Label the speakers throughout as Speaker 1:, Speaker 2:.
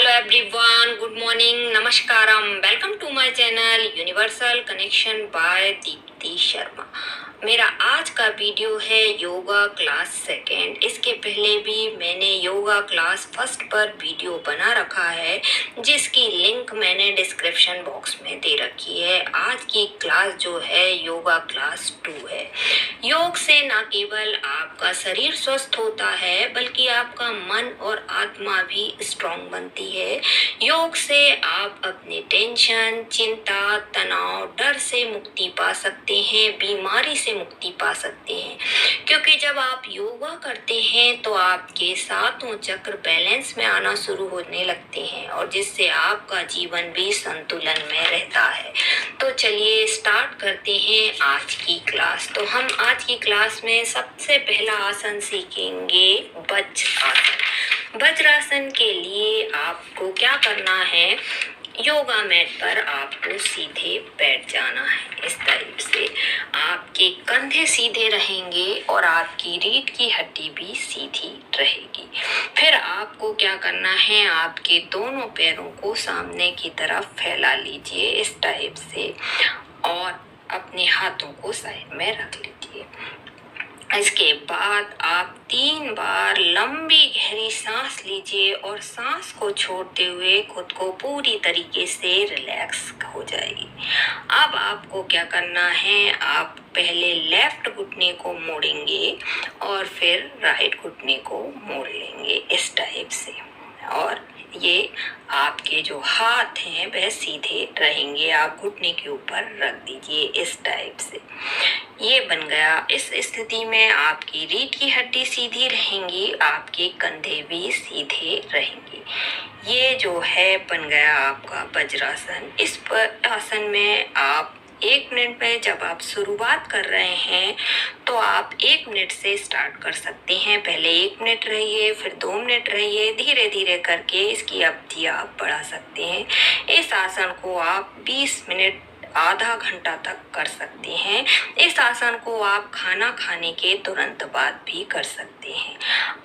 Speaker 1: Hello everyone, good morning, नमस्कारम। Welcome to my channel universal connection by Deepti Sharma. मेरा आज का वीडियो है योगा क्लास सेकेंड। इसके पहले भी मैंने योगा क्लास फर्स्ट पर वीडियो बना रखा है, जिसकी लिंक मैंने डिस्क्रिप्शन बॉक्स में दे रखी है। आज की क्लास जो है योगा क्लास 2 है। योग से न केवल आपका शरीर स्वस्थ होता है, बल्कि आपका मन और आत्मा भी स्ट्रांग बनती है। योग से आप अपने टेंशन, चिंता, तनाव, डर से मुक्ति पा सकते हैं, बीमारी से मुक्ति पा सकते हैं। क्योंकि जब आप योगा करते हैं तो आपके सातों चक्र बैलेंस में आना शुरू होने लगते हैं, और जिससे आपका जीवन भी संतुलन में रहता है। तो चलिए स्टार्ट करते हैं आज की क्लास। तो हम आज की क्लास में सबसे पहला आसन सीखेंगे वज्रासन। वज्रासन के लिए आपको क्या करना है, योगा मैट पर आपको सीधे बैठ जाना है। इस टाइप से आपके कंधे सीधे रहेंगे और आपकी रीढ़ की हड्डी भी सीधी रहेगी। फिर आपको क्या करना है, आपके दोनों पैरों को सामने की तरफ फैला लीजिए इस टाइप से, और अपने हाथों को साइड में रख लीजिए। इसके बाद आप 3 बार लंबी गहरी सांस लीजिए और सांस को छोड़ते हुए खुद को पूरी तरीके से रिलैक्स हो जाइए। अब आपको क्या करना है, आप पहले लेफ्ट घुटने को मोड़ेंगे और फिर राइट घुटने को मोड़ लेंगे इस टाइप से, और ये आपके जो हाथ हैं वह सीधे रहेंगे। आप घुटने के ऊपर रख दीजिए इस टाइप से। ये बन गया। इस स्थिति में आपकी रीढ़ की हड्डी सीधी रहेंगी, आपके कंधे भी सीधे रहेंगे। ये जो है बन गया आपका वज्रासन। इस आसन में आप 1 मिनट में, जब आप शुरुआत कर रहे हैं तो आप 1 मिनट से स्टार्ट कर सकते हैं। पहले 1 मिनट रहिए, फिर 2 मिनट रहिए, धीरे धीरे करके इसकी अवधि आप बढ़ा सकते हैं। इस आसन को आप 20 मिनट, आधा घंटा तक कर सकते हैं। इस आसन को आप खाना खाने के तुरंत बाद भी कर सकते हैं।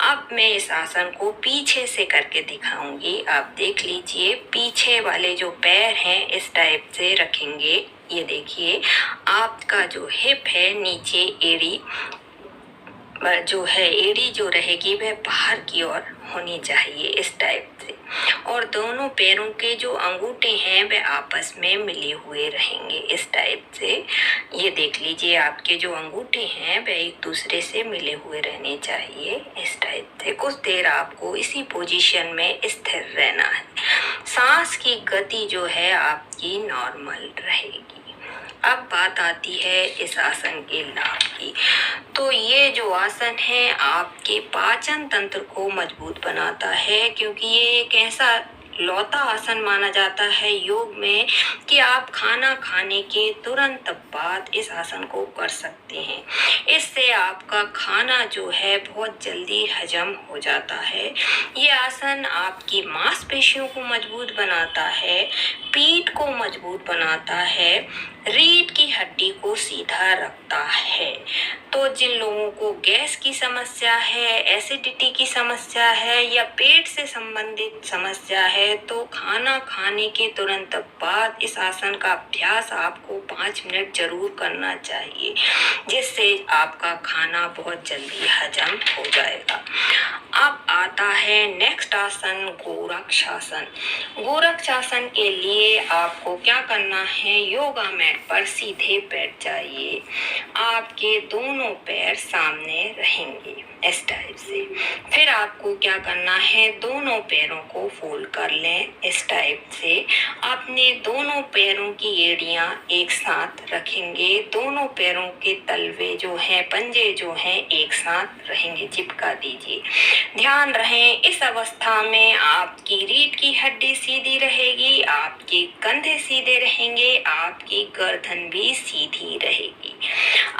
Speaker 1: अब मैं इस आसन को पीछे से करके दिखाऊंगी। आप देख लीजिए, पीछे वाले जो पैर हैं इस टाइप से रखेंगे। ये देखिए, आपका जो हिप है, नीचे एड़ी जो है, एड़ी जो रहेगी वह बाहर की ओर होनी चाहिए इस टाइप से, और दोनों पैरों के जो अंगूठे हैं वह आपस में मिले हुए रहेंगे इस टाइप से। ये देख लीजिए, आपके जो अंगूठे हैं वह एक दूसरे से मिले हुए रहने चाहिए इस टाइप से। कुछ देर आपको इसी पोजीशन में स्थिर रहना है। सांस की गति जो है आपकी नॉर्मल रहेगी। अब बात आती है इस आसन के लाभ की। तो ये जो आसन है आपके पाचन तंत्र को मजबूत बनाता है, क्योंकि ये एक ऐसा लौता आसन माना जाता है योग में कि आप खाना खाने के तुरंत बाद इस आसन को कर सकते हैं। इससे आपका खाना जो है बहुत जल्दी हजम हो जाता है। ये आसन आपकी मांसपेशियों को मजबूत बनाता है, पीठ को मजबूत बनाता है, रीढ़ की हड्डी को सीधा रखता है। तो जिन लोगों को गैस की समस्या है, एसिडिटी की समस्या है, या पेट से संबंधित समस्या है, तो खाना खाने के तुरंत बाद इस आसन का अभ्यास आपको 5 मिनट जरूर करना चाहिए, जिससे आपका खाना बहुत जल्दी हजम हो जाएगा। अब आता है नेक्स्ट आसन, गोरक्षासन। गोरक्षासन के लिए आपको क्या करना है, योगा मैट पर सीधे बैठ जाइए। आपके दोनों पैर सामने रहेंगे इस टाइप से। फिर आपको क्या करना है, दोनों पैरों को फोल्ड कर लें इस टाइप से। अपने दोनों पैरों की एड़ियां एक साथ रखेंगे, दोनों पैरों के तलवे जो हैं, पंजे जो हैं, एक साथ रहेंगे, चिपका दीजिए। ध्यान रहे, इस अवस्था में आपकी रीढ़ की हड्डी सीधी रहेगी, आपके कंधे सीधे रहेंगे, आपकी गर्दन भी सीधी रहेगी।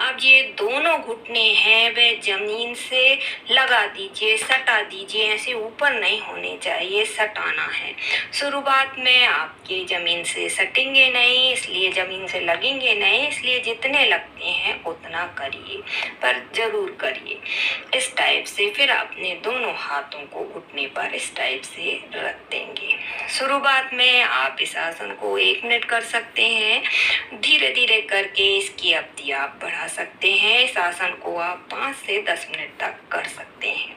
Speaker 1: अब ये दोनों घुटने हैं वह जमीन से लगा दीजिए, सटा दीजिए। ऐसे ऊपर नहीं होने चाहिए, सटाना है। शुरुआत में आपके जमीन से सटेंगे नहीं, इसलिए जमीन से लगेंगे नहीं, इसलिए जितने लगते हैं उतना करिए, पर जरूर करिए इस टाइप से। फिर अपने दोनों हाथों को घुटने पर इस टाइप से रख देंगे। शुरुआत में आप इस आसन को 1 मिनट कर सकते हैं। धीरे धीरे करके इसकी अवधि आप बढ़ा सकते हैं। इस आसन को आप 5 से 10 मिनट तक कर सकते हैं।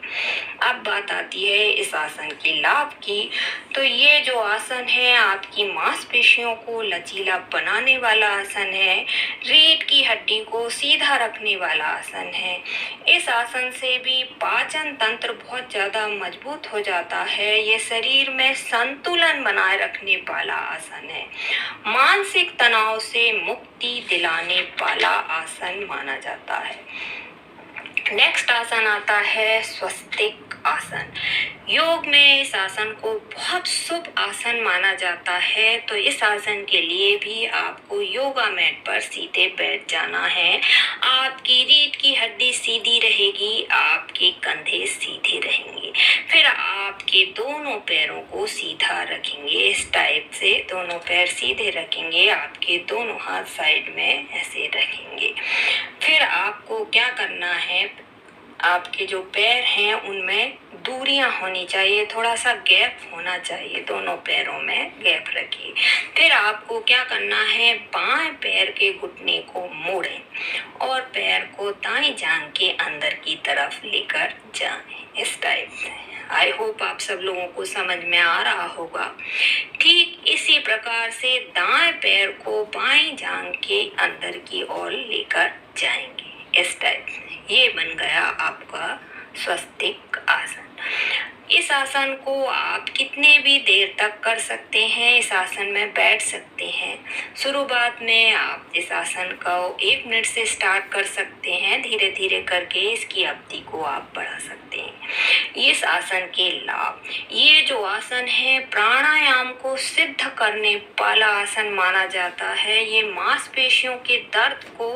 Speaker 1: अब बात आती है इस आसन के लाभ की। तो ये जो आसन है आपकी मांसपेशियों को लचीला बनाने वाला आसन है। रीढ़ की हड्डी को सीधा रखने वाला आसन है। इस आसन से भी पाचन तंत्र बहुत ज्यादा मजबूत हो जाता है। ये शरीर में संतुलन बनाए रखने वाला आसन है। मानसिक तनाव से मुक्ति दिलाने वाला आसन माना जाता है। नेक्स्ट आसन आता है स्वस्तिक आसन। योग में इस आसन को बहुत शुभ आसन माना जाता है। तो इस आसन के लिए भी आपको योगा मैट पर सीधे बैठ जाना है। आपकी रीढ़ की हड्डी सीधी रहेगी, आपके कंधे सीधे रहेंगे। फिर आपके दोनों पैरों को सीधा रखेंगे। इस टाइप से दोनों पैर सीधे रखेंगे। आपके दोनों हाथ साइड में ऐसे रखेंगे। फिर आपको क्या करना है, आपके जो पैर हैं उनमें दूरियां होनी चाहिए, थोड़ा सा गैप होना चाहिए। दोनों पैरों में गैप रखिए। फिर आपको क्या करना है, बाएं पैर के घुटने को मोड़ें और पैर को दाएं जांघ के अंदर की तरफ लेकर जाएं। इस टाइप से। आई होप आप सब लोगों को समझ में आ रहा होगा। ठीक इसी प्रकार से दाएं पैर को बाएं जांघ के अंदर की ओर लेकर जाएंगे। इस टाइप से। ये बन गया आपका स्वस्तिक आसन। इस आसन को आप कितने भी देर तक कर सकते हैं। इस आसन में बैठ सकते हैं। शुरुआत में आप इस आसन को 1 मिनट से स्टार्ट कर सकते हैं। धीरे धीरे करके इसकी अवधि को आप बढ़ा सकते हैं। इस आसन के लाभ, ये जो आसन है प्राणायाम को सिद्ध करने वाला आसन माना जाता है। ये मांसपेशियों के दर्द को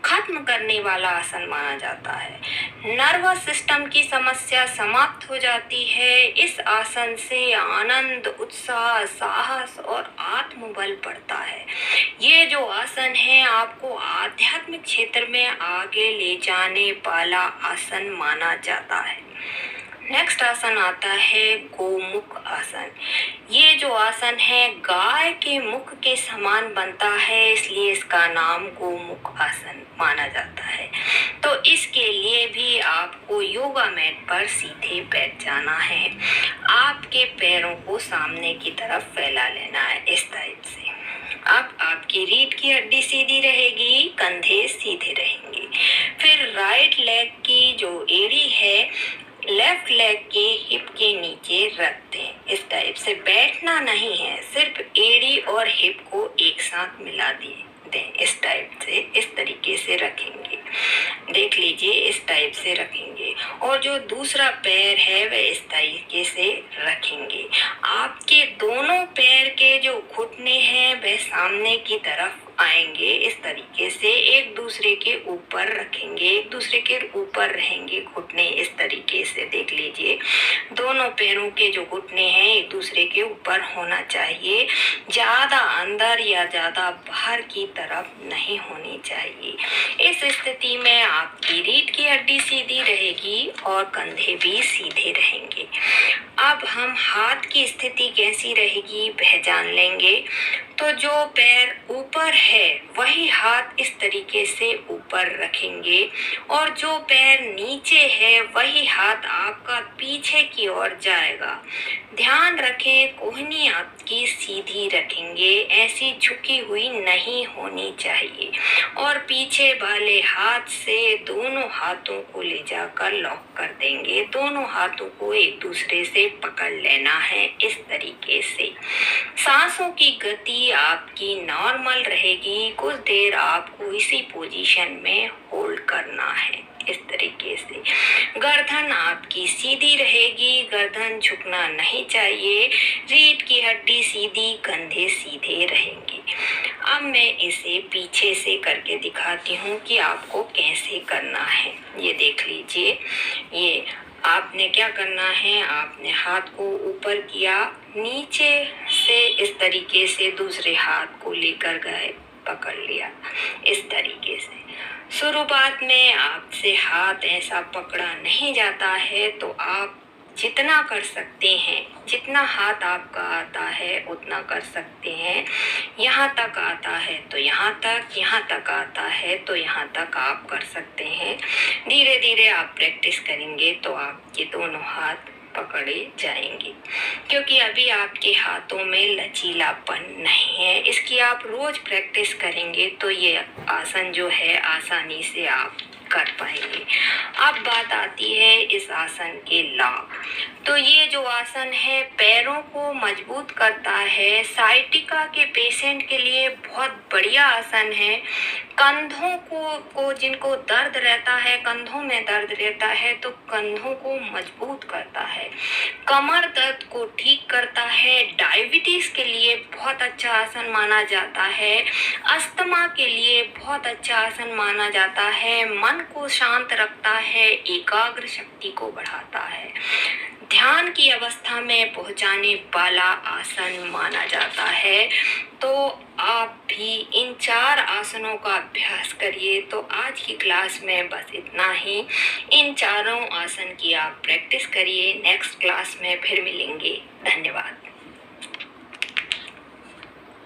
Speaker 1: खत्म करने वाला आसन माना जाता है। नर्वस सिस्टम की समस्या समाप्त हो जाती है। इस आसन से आनंद, उत्साह, साहस और आत्मबल बढ़ता है। ये जो आसन है आपको आध्यात्मिक क्षेत्र में आगे ले जाने वाला आसन माना जाता है। नेक्स्ट आसन आता है गोमुख आसन। ये जो आसन है गाय के मुख के समान बनता है, इसलिए इसका नाम गोमुख आसन माना जाता है। तो इसके लिए भी आपको योगा मैट पर सीधे बैठ जाना है। आपके पैरों को सामने की तरफ फैला लेना है इस टाइप से। अब आपकी रीढ़ की हड्डी सीधी रहेगी, कंधे सीधे रहेंगे। फिर राइट लेग की जो एड़ी है लेफ्ट लेग के हिप के नीचे रख दें। इस टाइप से बैठना नहीं है, सिर्फ एड़ी और हिप को एक साथ मिला दें। इस टाइप से, इस तरीके से रखेंगे। देख लीजिए, इस टाइप से रखेंगे। और जो दूसरा पैर है वह इस तरीके से रखेंगे। आपके दोनों पैर के जो घुटने हैं वह सामने की तरफ आएंगे। इस तरीके से एक दूसरे के ऊपर रखेंगे, एक दूसरे के ऊपर रहेंगे घुटने। इस तरीके से देख लीजिए, दोनों पैरों के जो घुटने हैं एक दूसरे के ऊपर होना चाहिए। ज्यादा अंदर या ज्यादा बाहर की तरफ नहीं होनी चाहिए। इस स्थिति में आपकी रीढ़ की हड्डी सीधी रहेगी और कंधे भी सीधे रहेंगे। अब हम हाथ की स्थिति कैसी रहेगी वह जान लेंगे। तो जो पैर ऊपर है वही हाथ इस तरीके से ऊपर रखेंगे और जो पैर नीचे है वही हाथ आपका पीछे की ओर जाएगा। ध्यान रखें, कोहनी आपकी सीधी रखेंगे, ऐसी झुकी हुई नहीं होनी चाहिए। और पीछे वाले हाथ से दोनों हाथों को ले जाकर लॉक कर देंगे। दोनों हाथों को एक दूसरे से पकड़ लेना है इस तरीके से। सांसों की गति आपकी नॉर्मल रहेगी। कुछ देर आपको इसी पोजीशन में होल्ड करना है इस तरीके से। गर्दन आपकी सीधी रहेगी, गर्दन झुकना नहीं चाहिए। रीढ़ की हड्डी सीधी, कंधे सीधे रहेंगे। अब मैं इसे पीछे से करके दिखाती हूँ कि आपको कैसे करना है। ये देख लीजिए, ये आपने क्या करना है, आपने हाथ को ऊपर किया, नीचे से इस तरीके से दूसरे हाथ को लेकर गए, पकड़ लिया इस तरीके से। शुरुआत में आपसे हाथ ऐसा पकड़ा नहीं जाता है, तो आप जितना कर सकते हैं, जितना हाथ आपका आता है उतना कर सकते हैं। यहाँ तक आता है तो यहाँ तक आता है तो यहाँ तक आप कर सकते हैं। धीरे धीरे आप प्रैक्टिस करेंगे तो आपके दोनों हाथ पकड़े जाएंगे, क्योंकि अभी आपके हाथों में लचीलापन नहीं है। इसकी आप रोज प्रैक्टिस करेंगे तो ये आसन जो है आसानी से आप कर पाएंगे। अब बात आती है इस आसन के लाभ। तो ये जो आसन है पैरों को मजबूत करता है। साइटिका के पेशेंट के लिए बहुत बढ़िया आसन है। कंधों को जिनको दर्द रहता है, कंधों में दर्द रहता है तो कंधों को मजबूत करता है। कमर दर्द को ठीक करता है। डायबिटीज के लिए बहुत अच्छा आसन माना जाता है। अस्थमा के लिए बहुत अच्छा आसन माना जाता है। मन को शांत रखता है, एकाग्र शक्ति को बढ़ाता है, ध्यान की अवस्था में पहुंचाने वाला आसन माना जाता है। तो आप भी इन 4 आसनों का अभ्यास करिए। तो आज की क्लास में बस इतना ही। इन चारों आसन की आप प्रैक्टिस करिए। नेक्स्ट क्लास में फिर मिलेंगे। धन्यवाद।